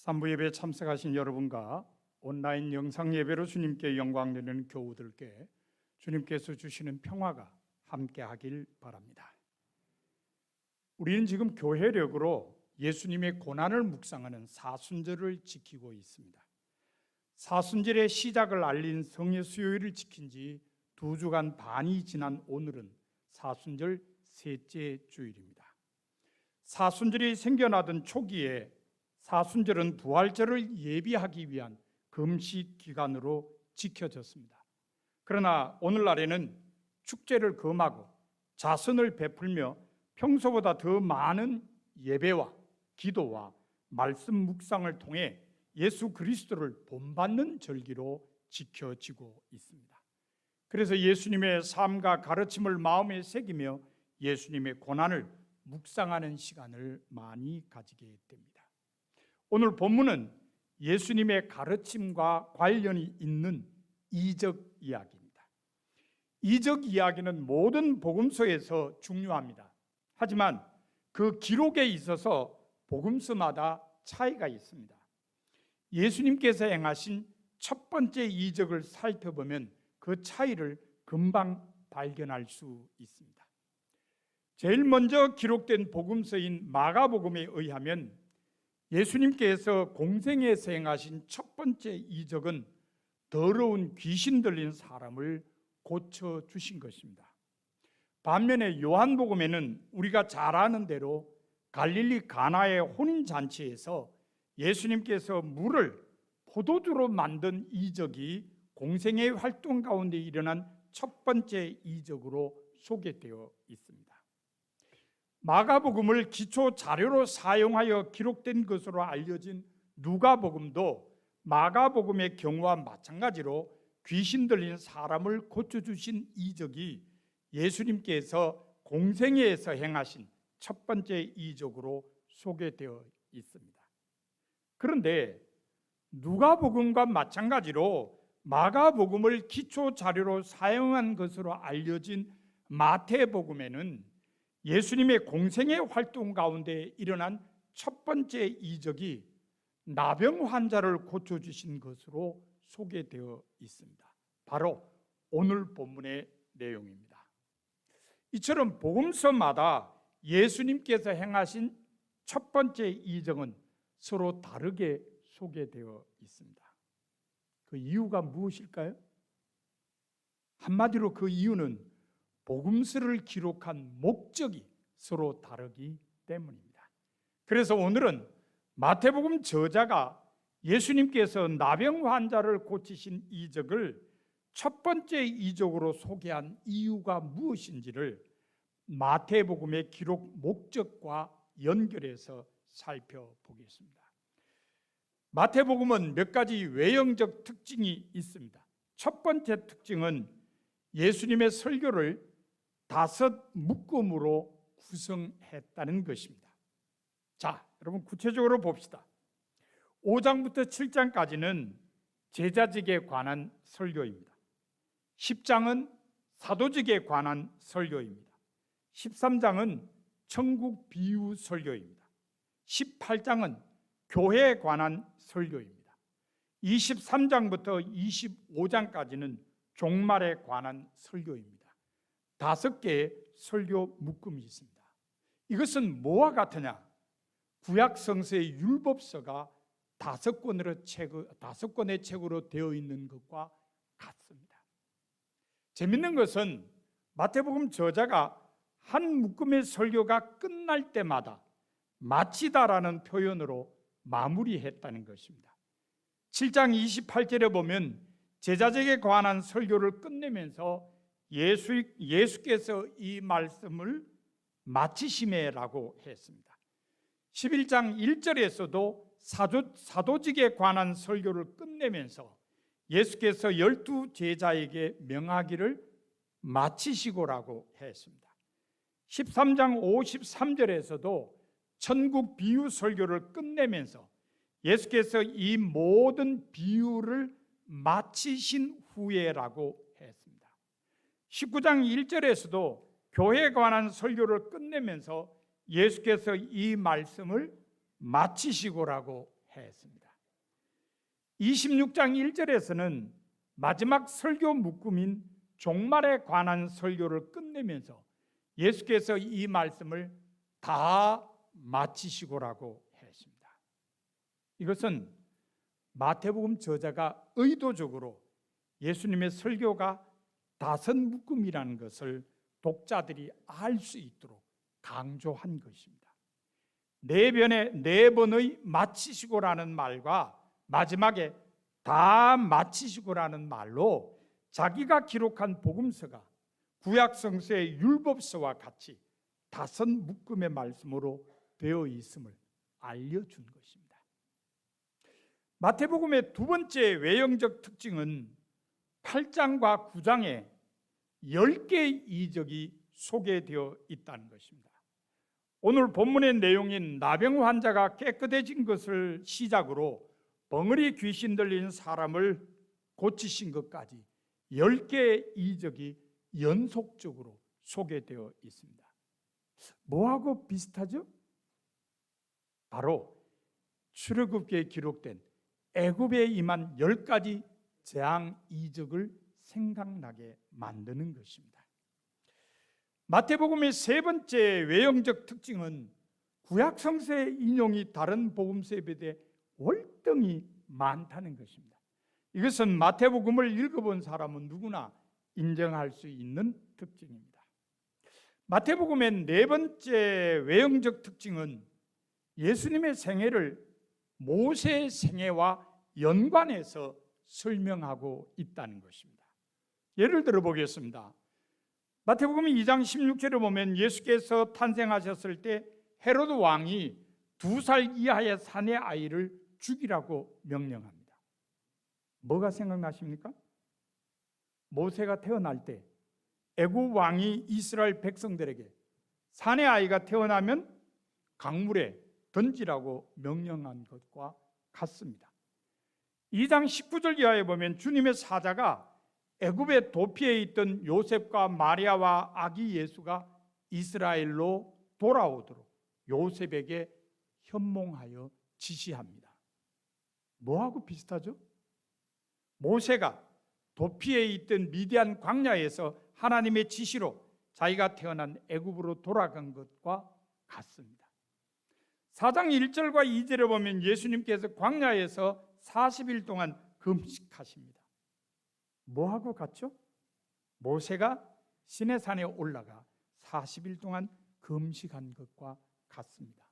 3부 예배에 참석하신 여러분과 온라인 영상 예배로 주님께 영광 드리는 교우들께 주님께서 주시는 평화가 함께하길 바랍니다. 우리는 지금 교회력으로 예수님의 고난을 묵상하는 사순절을 지키고 있습니다. 사순절의 시작을 알린 성의 수요일을 지킨 지 2주간 반이 지난 오늘은 사순절 셋째 주일입니다. 사순절이 생겨나던 초기에 사순절은 부활절을 예비하기 위한 금식 기간으로 지켜졌습니다. 그러나 오늘날에는 축제를 금하고 자선을 베풀며 평소보다 더 많은 예배와 기도와 말씀 묵상을 통해 예수 그리스도를 본받는 절기로 지켜지고 있습니다. 그래서 예수님의 삶과 가르침을 마음에 새기며 예수님의 고난을 묵상하는 시간을 많이 가지게 됩니다. 오늘 본문은 예수님의 가르침과 관련이 있는 이적 이야기입니다. 이적 이야기는 모든 복음서에서 중요합니다. 하지만 그 기록에 있어서 복음서마다 차이가 있습니다. 예수님께서 행하신 첫 번째 이적을 살펴보면 그 차이를 금방 발견할 수 있습니다. 제일 먼저 기록된 복음서인 마가복음에 의하면 예수님께서 공생에서 행하신 첫 번째 이적은 더러운 귀신 들린 사람을 고쳐주신 것입니다. 반면에 요한복음에는 우리가 잘 아는 대로 갈릴리 가나의 혼인잔치에서 예수님께서 물을 포도주로 만든 이적이 공생의 활동 가운데 일어난 첫 번째 이적으로 소개되어 있습니다. 마가복음을 기초 자료로 사용하여 기록된 것으로 알려진 누가복음도 마가복음의 경우와 마찬가지로 귀신 들린 사람을 고쳐주신 이적이 예수님께서 공생애에서 행하신 첫 번째 이적으로 소개되어 있습니다. 그런데 누가복음과 마찬가지로 마가복음을 기초 자료로 사용한 것으로 알려진 마태복음에는 예수님의 공생애 활동 가운데 일어난 첫 번째 이적이 나병 환자를 고쳐주신 것으로 소개되어 있습니다. 바로 오늘 본문의 내용입니다. 이처럼 복음서마다 예수님께서 행하신 첫 번째 이적은 서로 다르게 소개되어 있습니다. 그 이유가 무엇일까요? 한마디로 그 이유는 복음서를 기록한 목적이 서로 다르기 때문입니다. 그래서 오늘은 마태복음 저자가 예수님께서 나병 환자를 고치신 이적을 첫 번째 이적으로 소개한 이유가 무엇인지를 마태복음의 기록 목적과 연결해서 살펴보겠습니다. 마태복음은 몇 가지 외형적 특징이 있습니다. 첫 번째 특징은 예수님의 설교를 5 묶음으로 구성했다는 것입니다. 자, 여러분 구체적으로 봅시다. 5장부터 7장까지는 제자직에 관한 설교입니다. 10장은 사도직에 관한 설교입니다. 13장은 천국 비유 설교입니다. 18장은 교회에 관한 설교입니다. 23장부터 25장까지는 종말에 관한 설교입니다. 5개의 설교 묶음이 있습니다. 이것은 뭐와 같으냐? 구약 성서의 율법서가 5권의 책으로 되어 있는 것과 같습니다. 재밌는 것은 마태복음 저자가 한 묶음의 설교가 끝날 때마다 마치다라는 표현으로 마무리했다는 것입니다. 7장 28절에 보면 제자직에 관한 설교를 끝내면서 예수께서 이 말씀을 마치심에라고 했습니다. 11장 1절에서도 사도직에 관한 설교를 끝내면서 예수께서 12 제자에게 명하기를 마치시고라고 했습니다. 13장 53절에서도 천국 비유 설교를 끝내면서 예수께서 이 모든 비유를 마치신 후에라고 했습니다. 19장 1절에서도 교회에 관한 설교를 끝내면서 예수께서 이 말씀을 마치시고라고 했습니다. 26장 1절에서는 마지막 설교 묶음인 종말에 관한 설교를 끝내면서 예수께서 이 말씀을 다 마치시고라고 했습니다. 이것은 마태복음 저자가 의도적으로 예수님의 설교가 다섯 묶음이라는 것을 독자들이 알 수 있도록 강조한 것입니다. 네 번의 마치시고라는 말과 마지막에 다 마치시고라는 말로 자기가 기록한 복음서가 구약 성서의 율법서와 같이 다섯 묶음의 말씀으로 되어 있음을 알려준 것입니다. 마태복음의 두 번째 외형적 특징은 8장과 9장에 10개의 이적이 소개되어 있다는 것입니다. 오늘 본문의 내용인 나병 환자가 깨끗해진 것을 시작으로 벙어리 귀신 들린 사람을 고치신 것까지 10개의 이적이 연속적으로 소개되어 있습니다. 뭐하고 비슷하죠? 바로 출애굽기에 기록된 애굽에 임한 10가지 재앙 이적을 생각나게 만드는 것입니다. 마태복음의 세 번째 외형적 특징은 구약 성서의 인용이 다른 복음서에 비해 월등히 많다는 것입니다. 이것은 마태복음을 읽어본 사람은 누구나 인정할 수 있는 특징입니다. 마태복음의 네 번째 외형적 특징은 예수님의 생애를 모세의 생애와 연관해서 설명하고 있다는 것입니다. 예를 들어 보겠습니다. 마태복음 2장 16절에 보면 예수께서 탄생하셨을 때 헤로드 왕이 2살 이하의 사내 아이를 죽이라고 명령합니다. 뭐가 생각나십니까? 모세가 태어날 때 애굽 왕이 이스라엘 백성들에게 사내 아이가 태어나면 강물에 던지라고 명령한 것과 같습니다. 2장 19절 이하에 보면 주님의 사자가 애굽의 도피에 있던 요셉과 마리아와 아기 예수가 이스라엘로 돌아오도록 요셉에게 현몽하여 지시합니다. 뭐하고 비슷하죠? 모세가 도피에 있던 미디안 광야에서 하나님의 지시로 자기가 태어난 애굽으로 돌아간 것과 같습니다. 4장 1절과 2절에 보면 예수님께서 광야에서 40일 동안 금식하십니다. 뭐하고 같죠? 모세가 시내산에 올라가 40일 동안 금식한 것과 같습니다.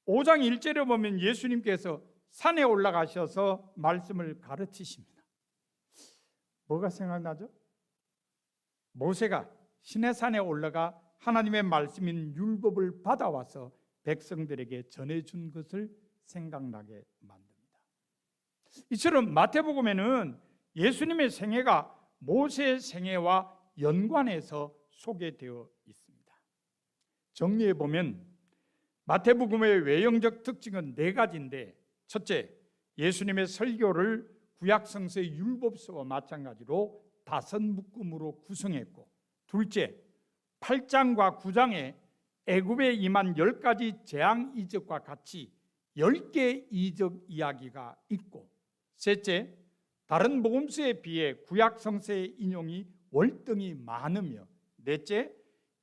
5장 1절에 보면 예수님께서 산에 올라가셔서 말씀을 가르치십니다. 뭐가 생각나죠? 모세가 시내산에 올라가 하나님의 말씀인 율법을 받아와서 백성들에게 전해준 것을 생각나게 만듭니다. 이처럼 마태복음에는 예수님의 생애가 모세의 생애와 연관해서 소개되어 있습니다. 정리해 보면 마태복음의 외형적 특징은 네 가지인데, 첫째, 예수님의 설교를 구약 성서의 율법서와 마찬가지로 다섯 묶음으로 구성했고, 둘째, 8장과 9장에 애굽에 임한 10가지 재앙 이적과 같이 10개의 이적 이야기가 있고, 셋째, 다른 복음서에 비해 구약 성서의 인용이 월등히 많으며, 넷째,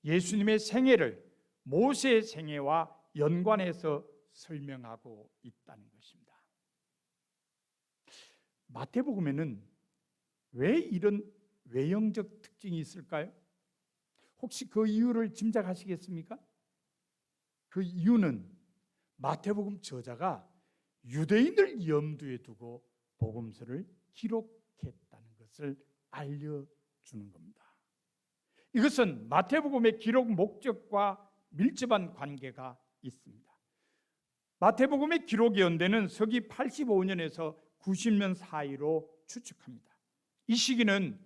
예수님의 생애를 모세의 생애와 연관해서 설명하고 있다는 것입니다. 마태복음에는 왜 이런 외형적 특징이 있을까요? 혹시 그 이유를 짐작하시겠습니까? 그 이유는 마태복음 저자가 유대인을 염두에 두고 복음서를 기록했다는 것을 알려주는 겁니다. 이것은 마태복음의 기록 목적과 밀접한 관계가 있습니다. 마태복음의 기록 연대는 서기 85년에서 90년 사이로 추측합니다. 이 시기는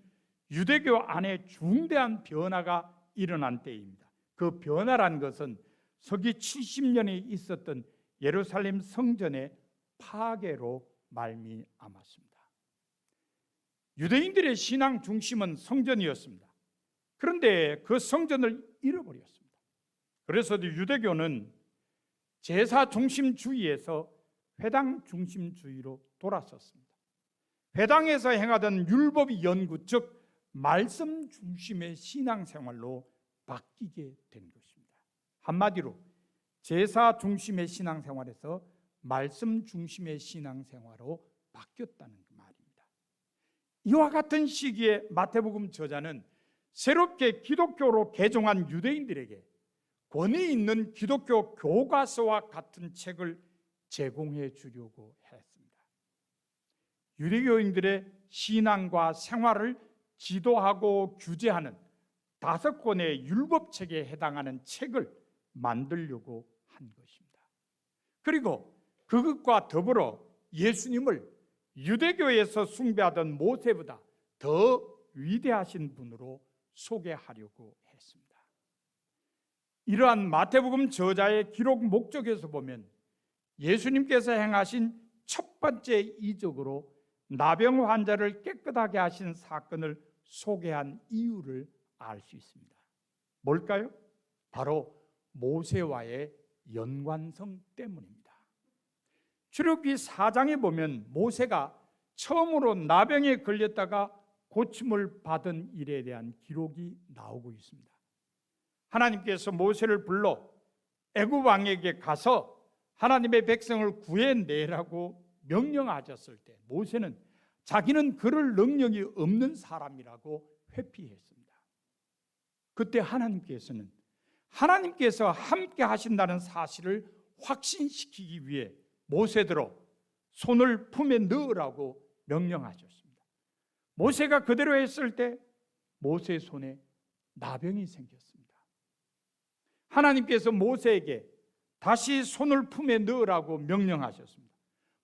유대교 안에 중대한 변화가 일어난 때입니다. 그 변화란 것은 서기 70년에 있었던 예루살렘 성전의 파괴로 말미암았습니다. 유대인들의 신앙 중심은 성전이었습니다. 그런데 그 성전을 잃어버렸습니다. 그래서 유대교는 제사 중심주의에서 회당 중심주의로 돌아섰습니다. 회당에서 행하던 율법 연구, 즉 말씀 중심의 신앙생활로 바뀌게 된 것입니다. 한마디로 제사 중심의 신앙생활에서 말씀 중심의 신앙생활로 바뀌었다는 말입니다. 이와 같은 시기에 마태복음 저자는 새롭게 기독교로 개종한 유대인들에게 권위 있는 기독교 교과서와 같은 책을 제공해 주려고 했습니다. 유대교인들의 신앙과 생활을 지도하고 규제하는 5권의 율법책에 해당하는 책을 만들려고 한 것입니다. 그리고 그것과 더불어 예수님을 유대교에서 숭배하던 모세보다 더 위대하신 분으로 소개하려고 했습니다. 이러한 마태복음 저자의 기록 목적에서 보면 예수님께서 행하신 첫 번째 이적으로 나병 환자를 깨끗하게 하신 사건을 소개한 이유를 알 수 있습니다. 뭘까요? 바로 모세와의 연관성 때문입니다. 출애굽기 4장에 보면 모세가 처음으로 나병에 걸렸다가 고침을 받은 일에 대한 기록이 나오고 있습니다. 하나님께서 모세를 불러 애굽 왕에게 가서 하나님의 백성을 구해내라고 명령하셨을 때 모세는 자기는 그럴 능력이 없는 사람이라고 회피했습니다. 그때 하나님께서 함께 하신다는 사실을 확신시키기 위해 모세대로 손을 품에 넣으라고 명령하셨습니다. 모세가 그대로 했을 때 모세의 손에 나병이 생겼습니다. 하나님께서 모세에게 다시 손을 품에 넣으라고 명령하셨습니다.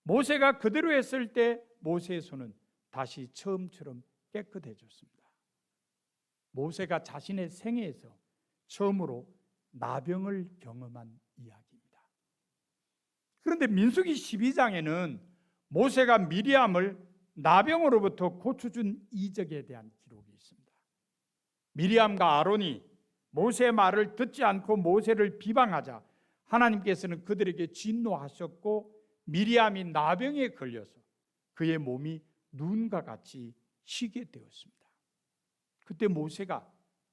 모세가 그대로 했을 때 모세의 손은 다시 처음처럼 깨끗해졌습니다. 모세가 자신의 생애에서 처음으로 나병을 경험한 이야기입니다. 그런데 민수기 12장에는 모세가 미리암을 나병으로부터 고쳐준 이적에 대한 기록이 있습니다. 미리암과 아론이 모세의 말을 듣지 않고 모세를 비방하자 하나님께서는 그들에게 진노하셨고 미리암이 나병에 걸려서 그의 몸이 눈과 같이 쉬게 되었습니다. 그때 모세가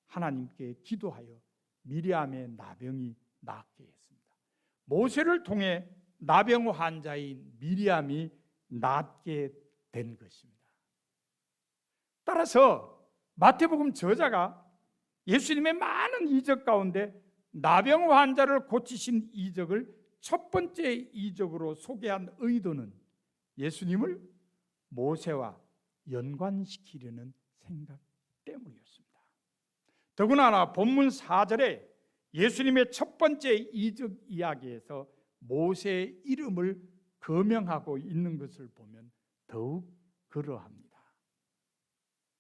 하나님께 기도하여 미리암의 나병이 낫게 했습니다. 모세를 통해 나병 환자인 미리암이 낫게 된 것입니다. 따라서 마태복음 저자가 예수님의 많은 이적 가운데 나병 환자를 고치신 이적을 첫 번째 이적으로 소개한 의도는 예수님을 모세와 연관시키려는 생각 때문이었습니다. 더구나 본문 4절에 예수님의 첫 번째 이적 이야기에서 모세의 이름을 거명하고 있는 것을 보면 더욱 그러합니다.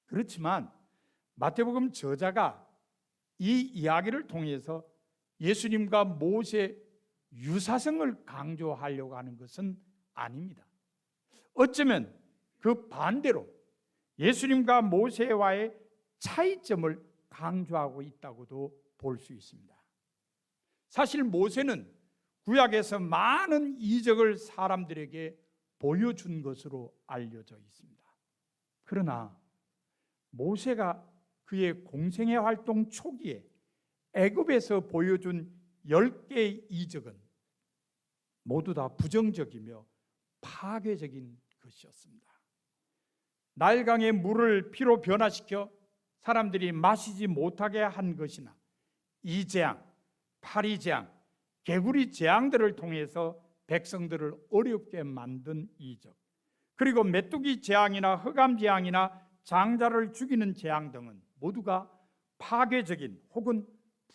그렇지만 마태복음 저자가 이 이야기를 통해서 예수님과 모세 유사성을 강조하려고 하는 것은 아닙니다. 어쩌면 그 반대로 예수님과 모세와의 차이점을 강조하고 있다고도 볼 수 있습니다. 사실 모세는 구약에서 많은 이적을 사람들에게 보여준 것으로 알려져 있습니다. 그러나 모세가 그의 공생애 활동 초기에 애굽에서 보여준 10개의 이적은 모두 다 부정적이며 파괴적인 것이었습니다. 나일강의 물을 피로 변화시켜 사람들이 마시지 못하게 한 것이나 이재앙, 파리재앙, 개구리 재앙들을 통해서 백성들을 어렵게 만든 이적, 그리고 메뚜기 재앙이나 흑암 재앙이나 장자를 죽이는 재앙 등은 모두가 파괴적인 혹은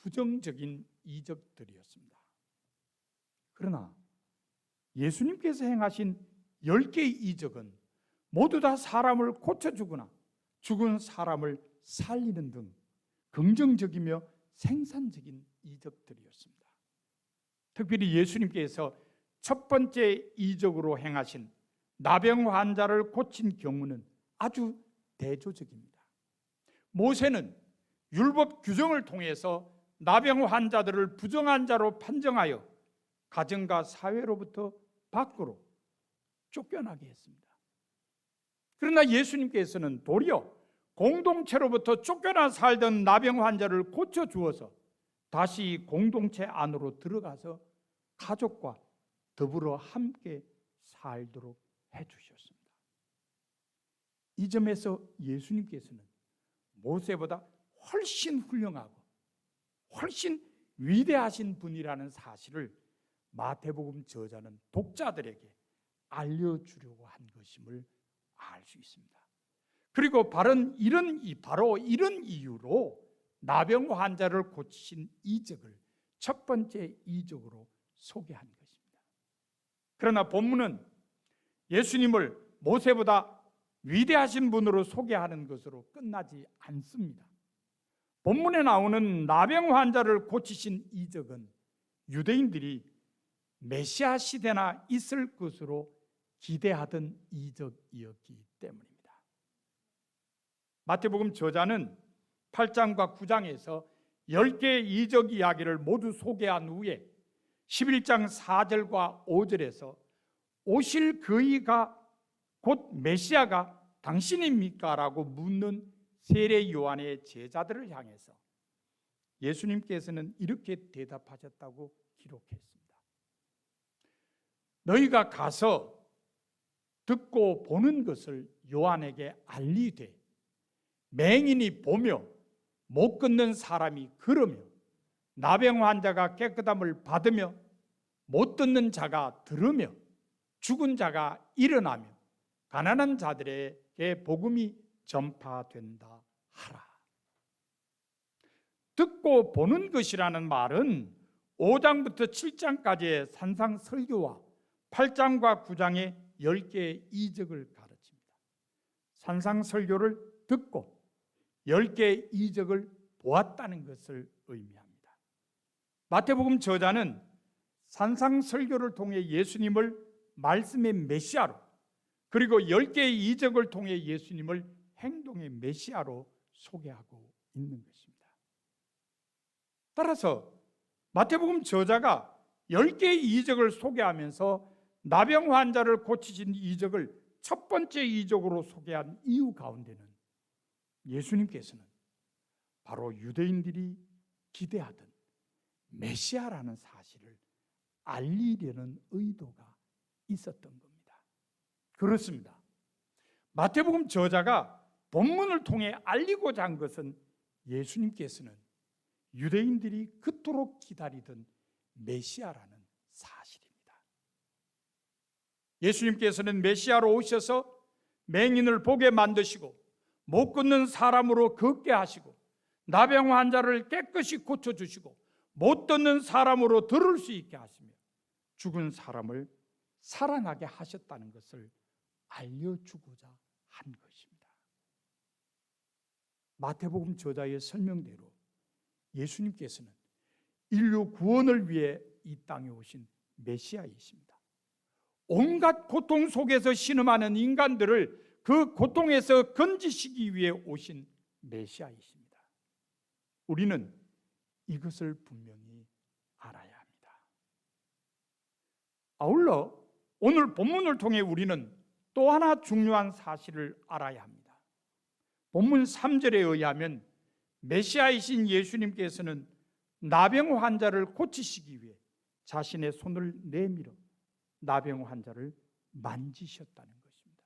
부정적인 이적들이었습니다. 그러나 예수님께서 행하신 10개의 이적은 모두 다 사람을 고쳐주거나 죽은 사람을 살리는 등 긍정적이며 생산적인 이적들이었습니다. 특별히 예수님께서 첫 번째 이적으로 행하신 나병 환자를 고친 경우는 아주 대조적입니다. 모세는 율법 규정을 통해서 나병 환자들을 부정한 자로 판정하여 가정과 사회로부터 밖으로 쫓겨나게 했습니다. 그러나 예수님께서는 도리어 공동체로부터 쫓겨나 살던 나병 환자를 고쳐주어서 다시 공동체 안으로 들어가서 가족과 더불어 함께 살도록 해주셨습니다. 이 점에서 예수님께서는 모세보다 훨씬 훌륭하고 훨씬 위대하신 분이라는 사실을 마태복음 저자는 독자들에게 알려주려고 한 것임을 알 수 있습니다. 그리고 바로 이런 이유로 나병 환자를 고치신 이적을 첫 번째 이적으로 소개한 것입니다. 그러나 본문은 예수님을 모세보다 위대하신 분으로 소개하는 것으로 끝나지 않습니다. 본문에 나오는 나병 환자를 고치신 이적은 유대인들이 메시아 시대나 있을 것으로 기대하던 이적이었기 때문입니다. 마태복음 저자는 8장과 9장에서 10개의 이적 이야기를 모두 소개한 후에 11장 4절과 5절에서 오실 그이가 곧 메시아가 당신입니까? 라고 묻는 세례 요한의 제자들을 향해서 예수님께서는 이렇게 대답하셨다고 기록했습니다. 너희가 가서 듣고 보는 것을 요한에게 알리되 맹인이 보며 못 걷는 사람이 걸으며 나병 환자가 깨끗함을 받으며 못 듣는 자가 들으며 죽은 자가 일어나며 가난한 자들에게 복음이 전파된다 하라. 듣고 보는 것이라는 말은 5장부터 7장까지의 산상설교와 8장과 9장의 10개의 이적을 가르칩니다. 산상설교를 듣고 10개의 이적을 보았다는 것을 의미합니다. 마태복음 저자는 산상설교를 통해 예수님을 말씀의 메시아로, 그리고 10개의 이적을 통해 예수님을 행동의 메시아로 소개하고 있는 것입니다. 따라서 마태복음 저자가 10개의 이적을 소개하면서 나병 환자를 고치신 이적을 첫 번째 이적으로 소개한 이유 가운데는 예수님께서는 바로 유대인들이 기대하던 메시아라는 사실을 알리려는 의도가 있었던 겁니다. 그렇습니다. 마태복음 저자가 본문을 통해 알리고자 한 것은 예수님께서는 유대인들이 그토록 기다리던 메시아라는 사실입니다. 예수님께서는 메시아로 오셔서 맹인을 보게 만드시고 못 걷는 사람으로 걷게 하시고 나병 환자를 깨끗이 고쳐주시고 못 듣는 사람으로 들을 수 있게 하시며 죽은 사람을 살아나게 하셨다는 것을 알려주고자 한 것입니다. 마태복음 저자의 설명대로 예수님께서는 인류 구원을 위해 이 땅에 오신 메시아이십니다. 온갖 고통 속에서 신음하는 인간들을 그 고통에서 건지시기 위해 오신 메시아이십니다. 우리는 이것을 분명히 알아야 합니다. 아울러 오늘 본문을 통해 우리는 또 하나 중요한 사실을 알아야 합니다. 본문 3절에 의하면 메시아이신 예수님께서는 나병 환자를 고치시기 위해 자신의 손을 내밀어 나병 환자를 만지셨다는 것입니다.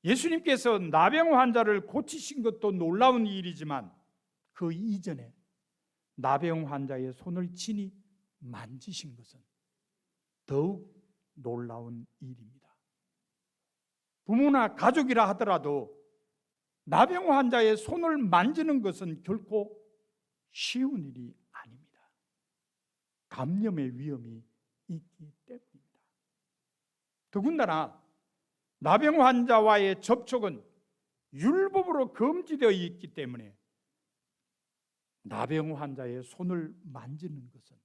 예수님께서 나병 환자를 고치신 것도 놀라운 일이지만 그 이전에 나병 환자의 손을 친히 만지신 것은 더욱 놀라운 일입니다. 부모나 가족이라 하더라도 나병 환자의 손을 만지는 것은 결코 쉬운 일이 아닙니다. 감염의 위험이 있기 때문입니다. 더군다나 나병 환자와의 접촉은 율법으로 금지되어 있기 때문에 나병 환자의 손을 만지는 것은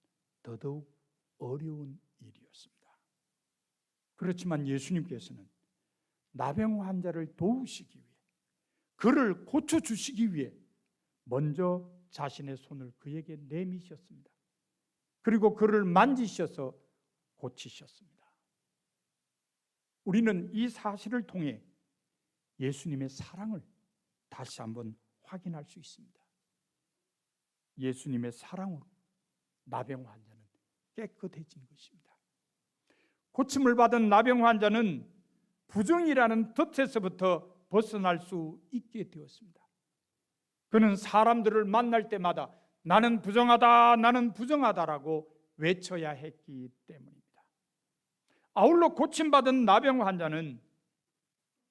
더더욱 어려운 일이었습니다. 그렇지만 예수님께서는 나병 환자를 도우시기 위해, 그를 고쳐주시기 위해 먼저 자신의 손을 그에게 내미셨습니다. 그리고 그를 만지셔서 고치셨습니다. 우리는 이 사실을 통해 예수님의 사랑을 다시 한번 확인할 수 있습니다. 예수님의 사랑으로 나병 환자는 깨끗해진 것입니다. 고침을 받은 나병 환자는 부정이라는 덫에서부터 벗어날 수 있게 되었습니다. 그는 사람들을 만날 때마다 나는 부정하다, 나는 부정하다라고 외쳐야 했기 때문입니다. 아울러 고침받은 나병 환자는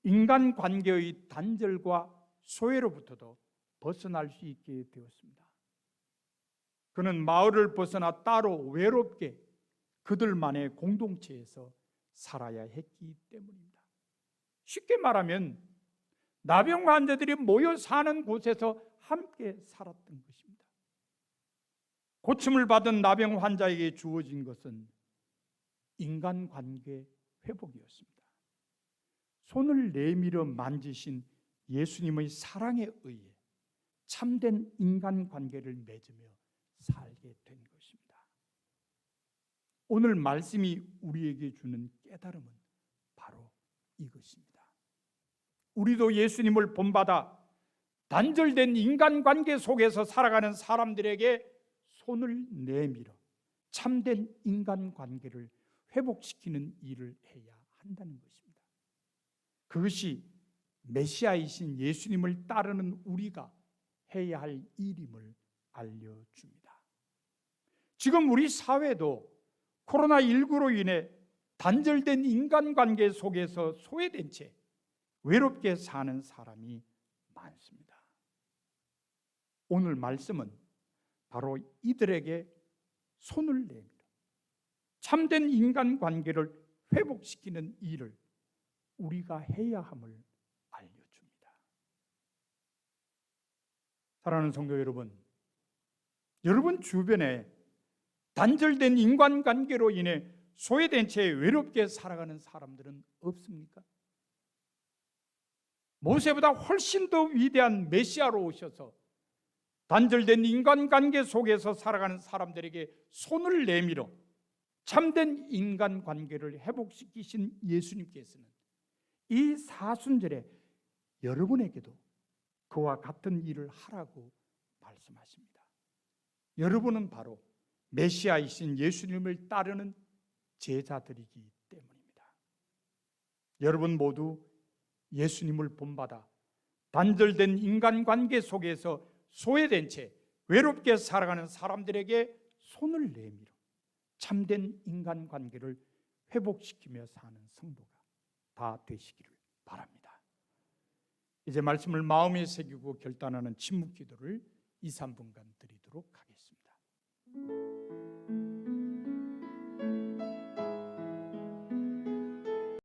인간관계의 단절과 소외로부터도 벗어날 수 있게 되었습니다. 그는 마을을 벗어나 따로 외롭게 그들만의 공동체에서 살아야 했기 때문입니다. 쉽게 말하면 나병 환자들이 모여 사는 곳에서 함께 살았던 것입니다. 고침을 받은 나병 환자에게 주어진 것은 인간관계 회복이었습니다. 손을 내밀어 만지신 예수님의 사랑에 의해 참된 인간관계를 맺으며 살게 된 것입니다. 오늘 말씀이 우리에게 주는 깨달음은 바로 이것입니다. 우리도 예수님을 본받아 단절된 인간관계 속에서 살아가는 사람들에게 손을 내밀어 참된 인간관계를 회복시키는 일을 해야 한다는 것입니다. 그것이 메시아이신 예수님을 따르는 우리가 해야 할 일임을 알려줍니다. 지금 우리 사회도 코로나19로 인해 단절된 인간관계 속에서 소외된 채 외롭게 사는 사람이 많습니다. 오늘 말씀은 바로 이들에게 손을 내밀어 참된 인간관계를 회복시키는 일을 우리가 해야 함을 알려줍니다. 사랑하는 성도 여러분, 여러분 주변에 단절된 인간관계로 인해 소외된 채 외롭게 살아가는 사람들은 없습니까? 모세보다 훨씬 더 위대한 메시아로 오셔서 단절된 인간관계 속에서 살아가는 사람들에게 손을 내밀어 참된 인간관계를 회복시키신 예수님께서는 이 사순절에 여러분에게도 그와 같은 일을 하라고 말씀하십니다. 여러분은 바로 메시아이신 예수님을 따르는 제자들이기 때문입니다. 여러분 모두 예수님을 본받아 단절된 인간관계 속에서 소외된 채 외롭게 살아가는 사람들에게 손을 내밀어 참된 인간관계를 회복시키며 사는 성도가 다 되시기를 바랍니다. 이제 말씀을 마음에 새기고 결단하는 침묵 기도를 2, 3분간 드리도록 하겠습니다.